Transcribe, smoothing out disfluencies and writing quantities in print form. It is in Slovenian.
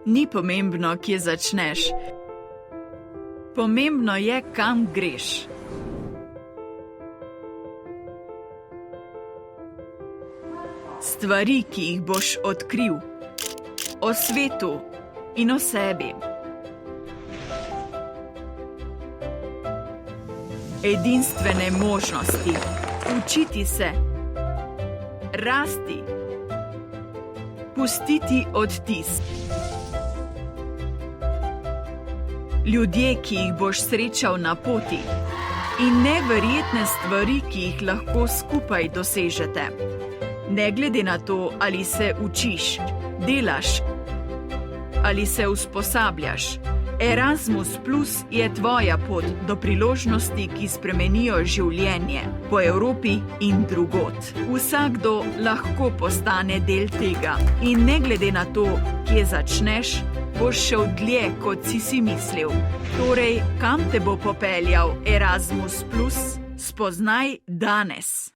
Ni pomembno, kje začneš. Pomembno je, kam greš. Stvari, ki jih boš odkril. O svetu in o sebi. Edinstvene možnosti. Učiti se. Rasti. Pustiti odtis. Ljudje, ki jih boš srečal na poti. In neverjetne stvari, ki jih lahko skupaj dosežete. Ne glede na to, ali se učiš, delaš ali se usposabljaš. Erasmus Plus je tvoja pot do priložnosti, ki spremenijo življenje po Evropi in drugod. Vsakdo lahko postane del tega in ne glede na to, kje začneš, boš šel dlje, kot si mislil. Torej, kam te bo popeljal Erasmus Plus? Spoznaj danes.